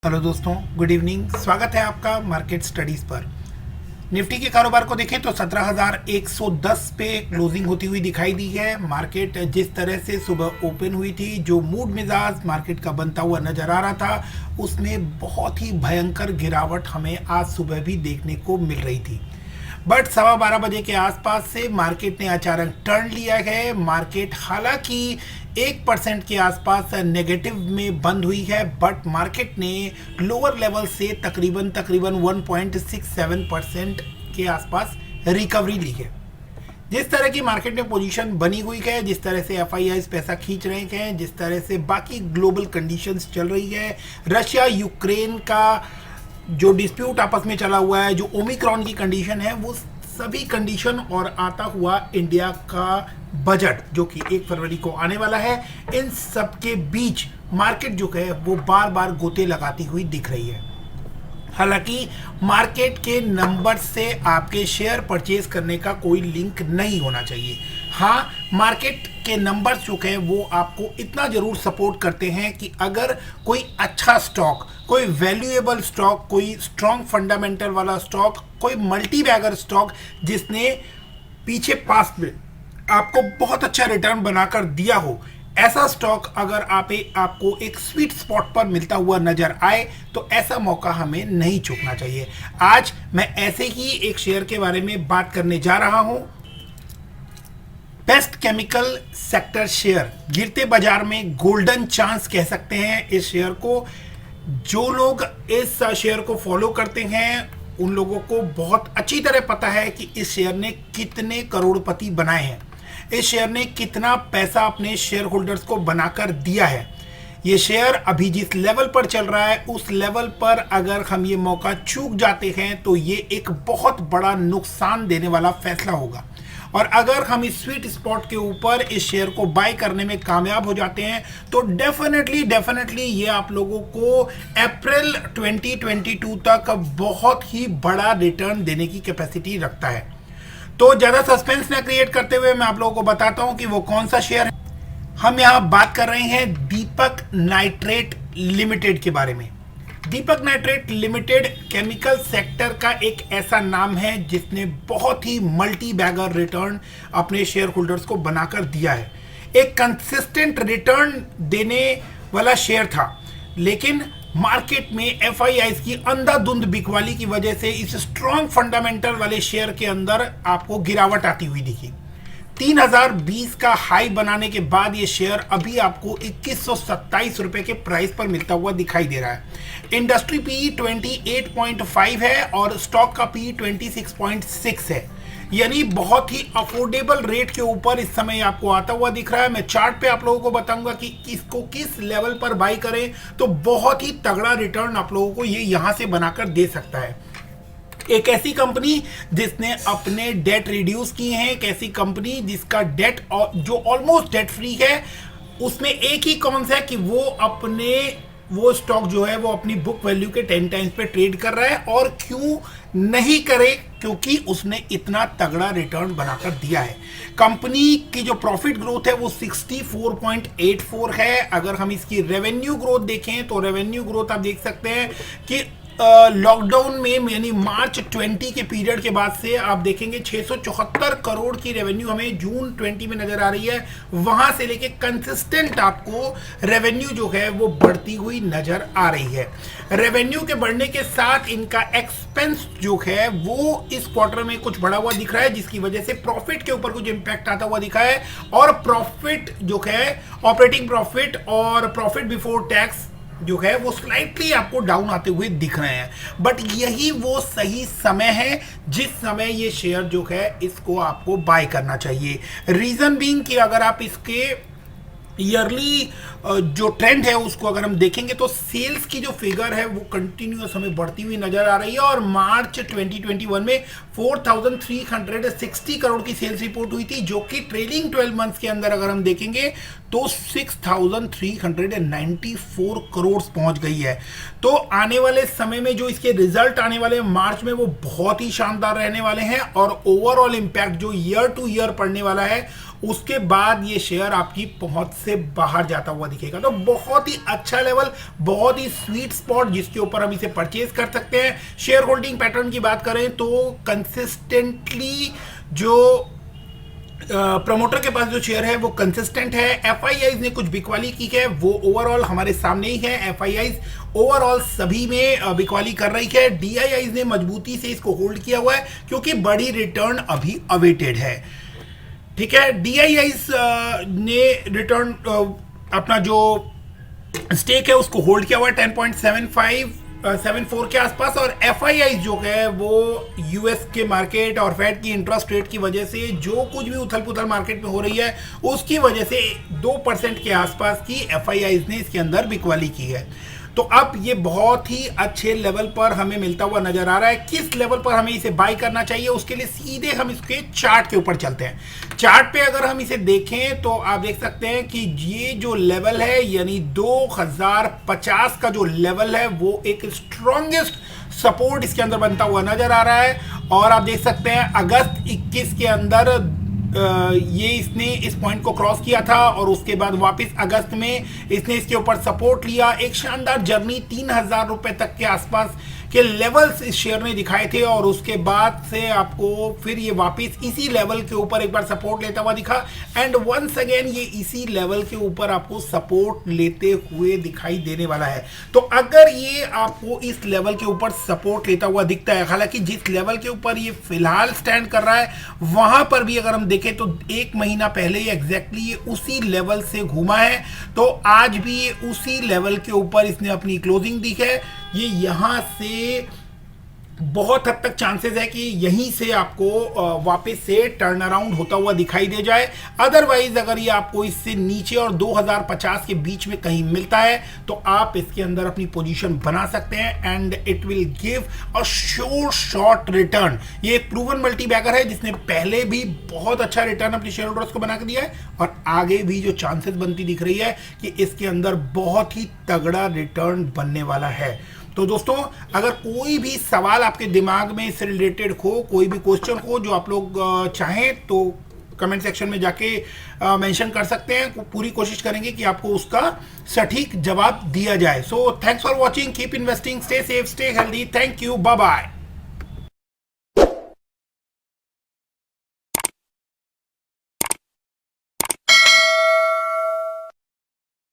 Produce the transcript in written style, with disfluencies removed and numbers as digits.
Hello दोस्तों, good evening. स्वागत है आपका मार्केट स्टडीज पर। निफ्टी के कारोबार को देखें तो 17,110 पे क्लोजिंग होती हुई दिखाई दी है। मार्केट जिस तरह से सुबह ओपन हुई थी, जो मूड मिजाज मार्केट का बनता हुआ नजर आ रहा था, उसमें बहुत ही भयंकर गिरावट हमें आज सुबह भी देखने को मिल रही थी। बट 12:15 बजे के आसपास से मार्केट ने अचानक टर्न लिया है। मार्केट हालांकि 1% के आसपास नेगेटिव में बंद हुई है, बट मार्केट ने लोअर लेवल से तकरीबन 1.67% के आसपास रिकवरी ली है। जिस तरह की मार्केट में पोजीशन बनी हुई है, जिस तरह से एफआईआई पैसा खींच रहे हैं, जिस तरह से बाकी ग्लोबल कंडीशंस चल रही है, रशिया यूक्रेन का जो डिस्प्यूट आपस में चला हुआ है, जो ओमिक्रॉन की कंडीशन है, वो सभी कंडीशन और आता हुआ इंडिया का बजट जो कि 1 फरवरी को आने वाला है, इन सब के बीच मार्केट जो है वो बार बार गोते लगाती हुई दिख रही है। हालांकि मार्केट के नंबर से आपके शेयर परचेज करने का कोई लिंक नहीं होना चाहिए। हाँ, मार्केट के नंबर्स जो है वो आपको इतना जरूर सपोर्ट करते हैं कि अगर कोई अच्छा स्टॉक, कोई वैल्यूएबल स्टॉक, कोई स्ट्रॉन्ग फंडामेंटल वाला स्टॉक, कोई मल्टी बैगर स्टॉक जिसने पीछे पास्ट में आपको बहुत अच्छा रिटर्न बनाकर दिया हो, ऐसा स्टॉक अगर आपको एक स्वीट स्पॉट पर मिलता हुआ नजर आए तो ऐसा मौका हमें नहीं चूकना चाहिए। आज मैं ऐसे ही एक शेयर के बारे में बात करने जा रहा हूं। बेस्ट केमिकल सेक्टर शेयर, गिरते बाजार में गोल्डन चांस कह सकते हैं इस शेयर को। जो लोग इस शेयर को फॉलो करते हैं उन लोगों को बहुत अच्छी तरह पता है कि इस शेयर ने कितने करोड़पति बनाए हैं, इस शेयर ने कितना पैसा अपने शेयर होल्डर्स को बनाकर दिया है। ये शेयर अभी जिस लेवल पर चल रहा है, उस लेवल पर अगर हम ये मौका चूक जाते हैं तो ये एक बहुत बड़ा नुकसान देने वाला फैसला होगा। और अगर हम इस स्वीट स्पॉट के ऊपर इस शेयर को बाय करने में कामयाब हो जाते हैं तो डेफिनेटली ये आप लोगों को अप्रैल 2022 तक बहुत ही बड़ा रिटर्न देने की कैपेसिटी रखता है। तो ज्यादा सस्पेंस ना क्रिएट करते हुए मैं आप लोगों को बताता हूं कि वो कौन सा शेयर है। हम यहां बात कर रहे हैं दीपक नाइट्रेट लिमिटेड के बारे में। दीपक नाइट्रेट लिमिटेड केमिकल सेक्टर का एक ऐसा नाम है जिसने बहुत ही मल्टी बैगर रिटर्न अपने शेयर होल्डर्स को बनाकर दिया है। एक कंसिस्टेंट रिटर्न देने वाला शेयर था, लेकिन मार्केट में एफआईआई की अंधाधुंध बिकवाली की वजह से इस स्ट्रॉन्ग फंडामेंटल वाले शेयर के अंदर आपको गिरावट आती हुई दिखी। 3020 का हाई बनाने के बाद ये शेयर अभी आपको 2127 रुपए के प्राइस पर मिलता हुआ दिखाई दे रहा है। इंडस्ट्री पी 28.5 है और स्टॉक का पी 26.6 है, यानी बहुत ही अफोर्डेबल रेट के ऊपर इस समय आपको आता हुआ दिख रहा है। मैं चार्ट पे आप लोगों को बताऊंगा कि इसको किस लेवल पर बाई करें तो बहुत ही तगड़ा रिटर्न आप लोगों को ये यहां से बनाकर दे सकता है। एक ऐसी कंपनी जिसने अपने डेट रिड्यूस किए हैं, एक ऐसी कंपनी जिसका डेट जो ऑलमोस्ट डेट फ्री है, उसमें एक ही कौन सा है कि वो स्टॉक जो है वो अपनी बुक वैल्यू के 10 टाइम्स पे ट्रेड कर रहा है। और क्यों नहीं करे? क्योंकि उसने इतना तगड़ा रिटर्न बनाकर दिया है। कंपनी की जो प्रॉफिट ग्रोथ है वो 64.84 है। अगर हम इसकी रेवेन्यू ग्रोथ देखें तो रेवेन्यू ग्रोथ आप देख सकते हैं कि लॉकडाउन में यानी मार्च 20 के पीरियड के बाद से आप देखेंगे 674 करोड़ की रेवेन्यू हमें जून 20 में नजर आ रही है। वहां से लेके कंसिस्टेंट आपको रेवेन्यू जो है वो बढ़ती हुई नजर आ रही है। रेवेन्यू के बढ़ने के साथ इनका एक्सपेंस जो है वो इस क्वार्टर में कुछ बढ़ा हुआ दिख रहा है, जिसकी वजह से प्रॉफिट के ऊपर कुछ इंपैक्ट आता हुआ दिखा है। और प्रॉफिट जो है, ऑपरेटिंग प्रॉफिट और प्रॉफिट बिफोर टैक्स जो है वो स्लाइटली आपको डाउन आते हुए दिख रहे हैं। बट यही वो सही समय है जिस समय ये शेयर जो है इसको आपको बाय करना चाहिए। रीजन बीइंग कि अगर आप इसके ईयरली जो ट्रेंड है उसको अगर हम देखेंगे तो सेल्स की जो फिगर है वो कंटिन्यूअस हमें बढ़ती हुई नजर आ रही है। और मार्च 2021 में 4360 करोड़ की सेल्स रिपोर्ट हुई थी, जो कि ट्रेलिंग 12 मंथ्स के अंदर अगर हम देखेंगे तो 6394 करोड़ पहुंच गई है। तो आने वाले समय में जो इसके रिजल्ट आने वाले मार्च में वो बहुत ही शानदार रहने वाले हैं। और ओवरऑल इंपैक्ट जो ईयर टू ईयर पड़ने वाला है उसके बाद ये शेयर आपकी पहुंच से बाहर जाता हुआ दिखेगा। तो बहुत ही अच्छा लेवल, बहुत ही स्वीट स्पॉट जिसके ऊपर हम इसे परचेज कर सकते हैं। शेयर होल्डिंग पैटर्न की बात करें तो कंसिस्टेंटली जो प्रमोटर के पास जो शेयर है वो कंसिस्टेंट है। एफआईआईज ने कुछ बिकवाली की है, वो ओवरऑल हमारे सामने ही है। एफआईआईज ओवरऑल सभी में बिकवाली कर रही है। डीआईआईज ने मजबूती से इसको होल्ड किया हुआ है क्योंकि बड़ी रिटर्न अभी अवेटेड है। ठीक है, डीआईआईज ने रिटर्न अपना जो स्टेक है उसको होल्ड किया हुआ है 10.74 के आसपास। और एफआईआई जो है वो यूएस के मार्केट और फेड की इंटरेस्ट रेट की वजह से जो कुछ भी उथल पुथल मार्केट में हो रही है उसकी वजह से 2% के आसपास की एफआईआई ने इसके अंदर बिकवाली की है। तो अब ये बहुत ही अच्छे लेवल पर हमें मिलता हुआ नजर आ रहा है। किस लेवल पर हमें इसे बाय करना चाहिए उसके लिए सीधे हम इसके चार्ट के ऊपर चलते हैं। चार्ट पे अगर हम इसे देखें तो आप देख सकते हैं कि ये जो लेवल है यानी 2050 का जो लेवल है वो एक स्ट्रॉन्गेस्ट सपोर्ट इसके अंदर बनता हुआ नजर आ रहा है। और आप देख सकते हैं अगस्त 21 के अंदर ये इसने इस पॉइंट को क्रॉस किया था और उसके बाद वापस अगस्त में इसने इसके ऊपर सपोर्ट लिया। एक शानदार जर्नी 3000 रुपए तक के आसपास के लेवल्स इस शेयर ने दिखाए थे और उसके बाद से आपको फिर ये वापस इसी लेवल के ऊपर एक बार सपोर्ट लेता हुआ दिखा एंड वंस अगेन ये इसी लेवल के ऊपर आपको सपोर्ट लेते हुए दिखाई देने वाला है। तो अगर ये आपको इस लेवल के ऊपर सपोर्ट लेता हुआ दिखता है, हालांकि जिस लेवल के ऊपर ये फिलहाल स्टैंड कर रहा है वहां पर भी अगर हम देखें तो 1 महीना पहले एग्जैक्टली ये उसी लेवल से घूमा है। तो आज भी ये उसी लेवल के ऊपर इसने अपनी क्लोजिंग दी है। ये यहां से बहुत हद तक चांसेस है कि यहीं से आपको वापस से टर्न अराउंड होता हुआ दिखाई दे जाए। अदरवाइज अगर ये आपको इससे नीचे और 2050 के बीच में कहीं मिलता है तो आप इसके अंदर अपनी पोजीशन बना सकते हैं and it will give a sure short return. ये एक प्रूवन मल्टी बैगर है जिसने पहले भी बहुत अच्छा रिटर्न अपने शेयर होल्डर्स को बना के दिया है और आगे भी जो चांसेस बनती दिख रही है कि इसके अंदर बहुत ही तगड़ा रिटर्न बनने वाला है। तो दोस्तों अगर कोई भी सवाल आपके दिमाग में इससे रिलेटेड हो, कोई भी क्वेश्चन हो जो आप लोग चाहें तो कमेंट सेक्शन में जाके मेंशन कर सकते हैं। पूरी कोशिश करेंगे कि आपको उसका सटीक जवाब दिया जाए। So thanks for watching, keep investing, stay safe, stay healthy, thank you, bye bye.